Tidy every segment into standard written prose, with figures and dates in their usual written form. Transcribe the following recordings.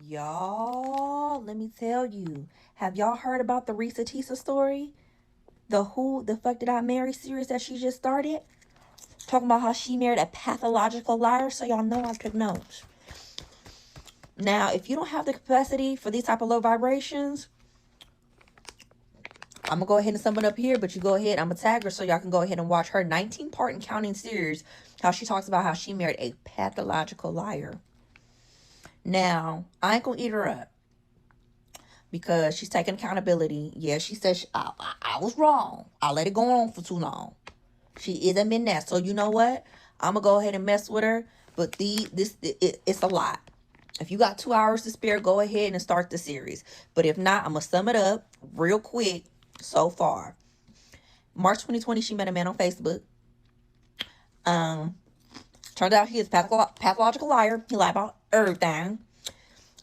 Y'all, let me tell you. Have y'all heard about the Risa Tisa story? The Who the Fuck Did I Marry series that she just started? Talking about how she married a pathological liar, so y'all know I took notes. Now, if you don't have the capacity for these type of low vibrations, I'm gonna go ahead and sum it up here, but you go ahead, I'm gonna tag her so y'all can go ahead and watch her 19-part and counting series, how she talks about how she married a pathological liar. Now, I ain't gonna eat her up because she's taking accountability. Yeah, she said I was wrong. I let it go on for too long. She is admitting that. So you know what? I'm gonna go ahead and mess with her. But it's a lot. If you got 2 hours to spare, go ahead and start the series. But if not, I'm gonna sum it up real quick. So far, March 2020, she met a man on Facebook. Turned out he is pathological liar. He lied about everything.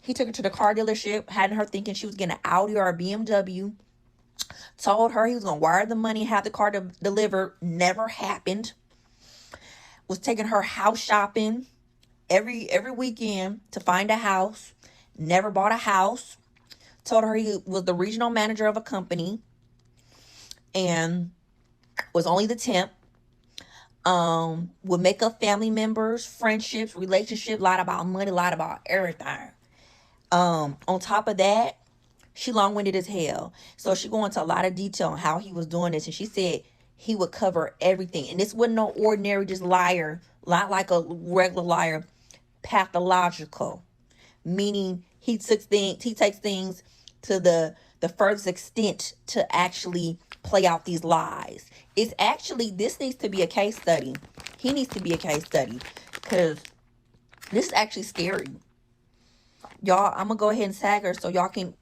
He took her to the car dealership, had her thinking she was getting an Audi or a BMW. Told her he was going to wire the money, have the car delivered. Never happened. Was taking her house shopping every weekend to find a house. Never bought a house. Told her he was the regional manager of a company and was only the temp. Would make up family members, friendships, relationships, lied about money, lied about everything. On top of that, she long-winded as hell. So she go into a lot of detail on how he was doing this. And she said he would cover everything. And this wasn't no ordinary just liar, not like a regular liar, pathological. Meaning he takes things to the furthest extent to actually play out these lies. It's actually, this needs to be a case study. He needs to be a case study because this is actually scary. Y'all, I'm gonna go ahead and tag her so y'all can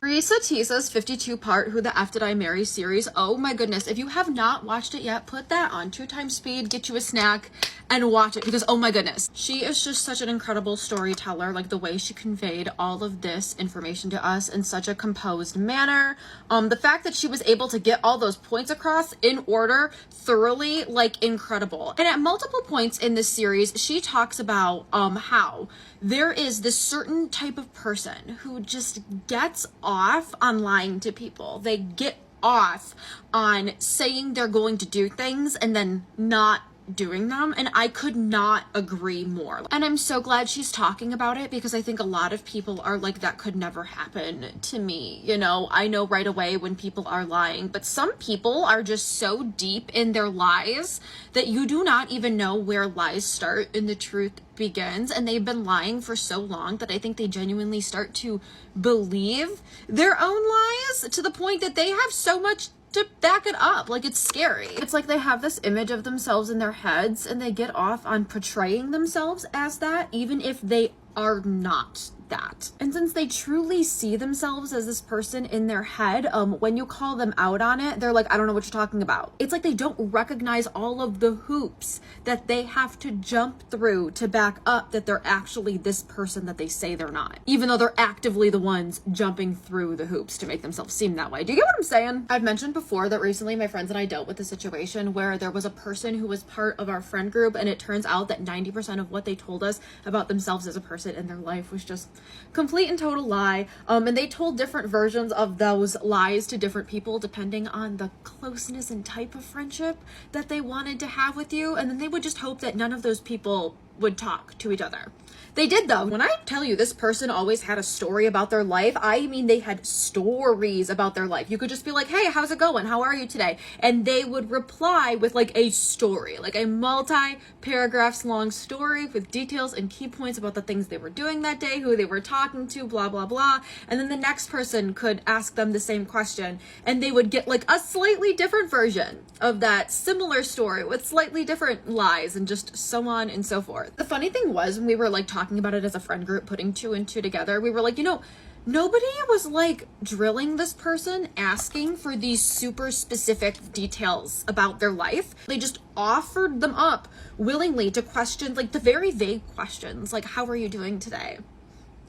Risa Tisa's 52-part Who the F Did I Marry series. Oh my goodness. If you have not watched it yet, put that on 2x speed, get you a snack, and watch it because oh my goodness. She is just such an incredible storyteller. Like the way she conveyed all of this information to us in such a composed manner. The fact that she was able to get all those points across in order thoroughly, like incredible. And at multiple points in this series, she talks about how there is this certain type of person who just gets off on lying to people. They get off on saying they're going to do things and then not doing them, and I could not agree more. And I'm so glad she's talking about it because I think a lot of people are like, that could never happen to me. You know, I know right away when people are lying, but some people are just so deep in their lies that you do not even know where lies start and the truth begins, and they've been lying for so long that I think they genuinely start to believe their own lies to the point that they have so much to back it up. Like, it's scary. It's like they have this image of themselves in their heads and they get off on portraying themselves as that even if they are not that. And since they truly see themselves as this person in their head, when you call them out on it, they're like, I don't know what you're talking about. It's like they don't recognize all of the hoops that they have to jump through to back up that they're actually this person that they say they're not, even though they're actively the ones jumping through the hoops to make themselves seem that way. Do you get what I'm saying? I've mentioned before that recently my friends and I dealt with a situation where there was a person who was part of our friend group, and it turns out that 90% of what they told us about themselves as a person in their life was just complete and total lie. And they told different versions of those lies to different people depending on the closeness and type of friendship that they wanted to have with you, and then they would just hope that none of those people would talk to each other. They did though. When I tell you this person always had a story about their life, I mean they had stories about their life. You could just be like, hey, how's it going? How are you today? And they would reply with like a story, like a multi-paragraphs long story with details and key points about the things they were doing that day, who they were talking to, blah, blah, blah. And then the next person could ask them the same question and they would get like a slightly different version of that similar story with slightly different lies and just so on and so forth. The funny thing was when we were like talking about it as a friend group, putting two and two together, we were like, you know, nobody was like drilling this person, asking for these super specific details about their life. They just offered them up willingly to questions, like the very vague questions, like, how are you doing today?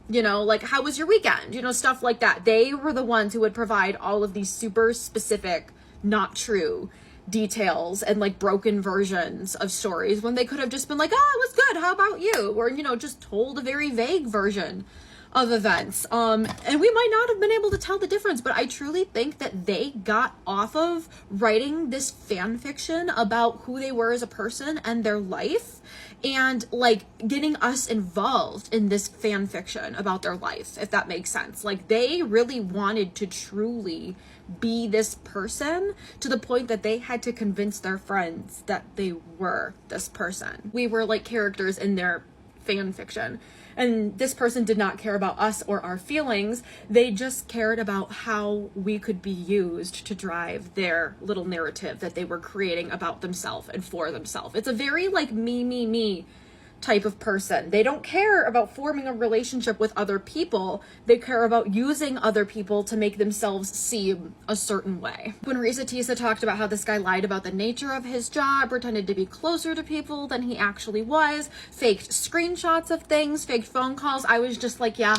You know, like, how was your weekend? You know, stuff like that. They were the ones who would provide all of these super specific, not true details and like broken versions of stories when they could have just been like, oh, it was good, how about you? Or, you know, just told a very vague version of events. And we might not have been able to tell the difference, but I truly think that they got off of writing this fan fiction about who they were as a person and their life, and like getting us involved in this fan fiction about their life, if that makes sense. Like, they really wanted to truly be this person to the point that they had to convince their friends that they were this person. We were like characters in their fan fiction, and this person did not care about us or our feelings. They just cared about how we could be used to drive their little narrative that they were creating about themselves and for themselves. It's a very like me type of person. They don't care about forming a relationship with other people. They care about using other people to make themselves seem a certain way. When Risa Tisa talked about how this guy lied about the nature of his job, pretended to be closer to people than he actually was, faked screenshots of things, faked phone calls, I was just like, yeah,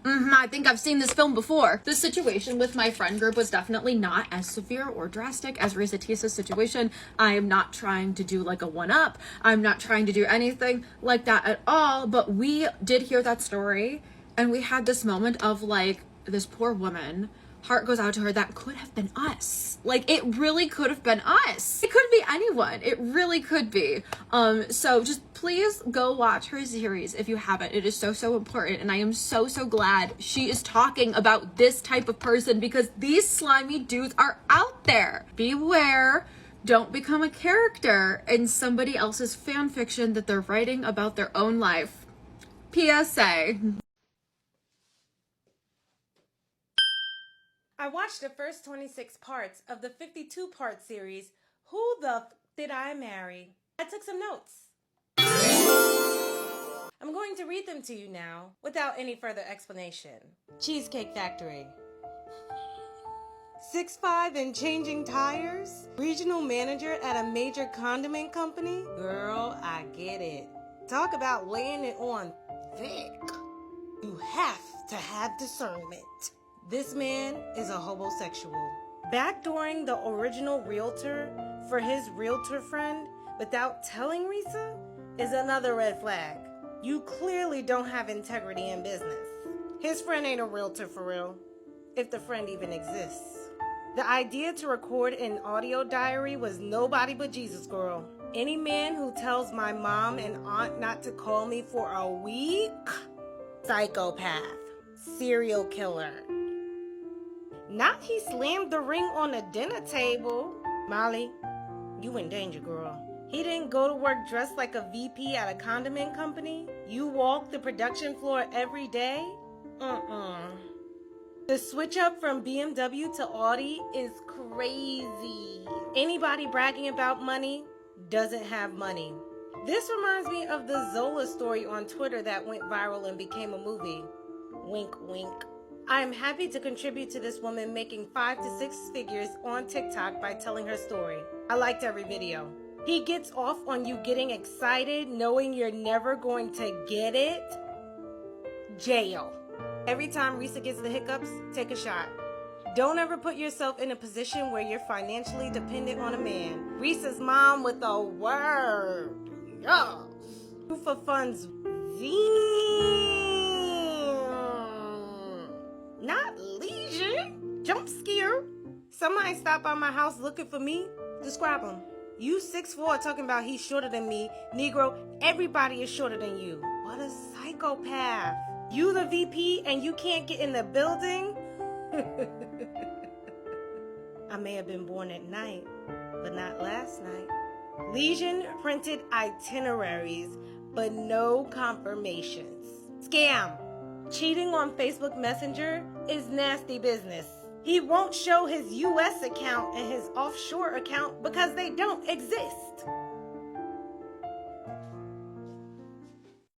I think I've seen this film before. The situation with my friend group was definitely not as severe or drastic as Risa Tisa's situation. I am not trying to do like a one-up. I'm not trying to do anything like that at all. But we did hear that story, and we had this moment of like, this poor woman, heart goes out to her, that could have been us. Like, it really could have been us. It could be anyone. It really could be. So just please go watch her series if you haven't. It is so important, and I am so glad she is talking about this type of person, because these slimy dudes are out there. Beware. Don't become a character in somebody else's fan fiction that they're writing about their own life. PSA. I watched the first 26 parts of the 52-part series, Who the Did I Marry? I took some notes. I'm going to read them to you now, without any further explanation. Cheesecake Factory. 6'5" and changing tires? Regional manager at a major condiment company? Girl, I get it. Talk about laying it on thick. You have to have discernment. This man is a homosexual. Backdooring the original realtor for his realtor friend without telling Risa is another red flag. You clearly don't have integrity in business. His friend ain't a realtor for real, if the friend even exists. The idea to record an audio diary was nobody but Jesus, girl. Any man who tells my mom and aunt not to call me for a week, psychopath, serial killer. Not he slammed the ring on the dinner table. Molly, you in danger, girl. He didn't go to work dressed like a VP at a condiment company. You walk the production floor every day. The switch up from BMW to Audi is crazy. Anybody bragging about money doesn't have money. This reminds me of the Zola story on Twitter that went viral and became a movie. Wink, wink. I am happy to contribute to this woman making 5 to 6 figures on TikTok by telling her story. I liked every video. He gets off on you getting excited knowing you're never going to get it. Jail. Every time Risa gets the hiccups, take a shot. Don't ever put yourself in a position where you're financially dependent on a man. Risa's mom with a word. Yes. Proof of funds. Not lesion. Jump scare. Somebody stopped by my house looking for me. Describe him. You 6'4" talking about he's shorter than me. Negro, everybody is shorter than you. What a psychopath. You the VP and you can't get in the building? I may have been born at night, but not last night. Legion printed itineraries, but no confirmations. Scam. Cheating on Facebook Messenger is nasty business. He won't show his US account and his offshore account because they don't exist.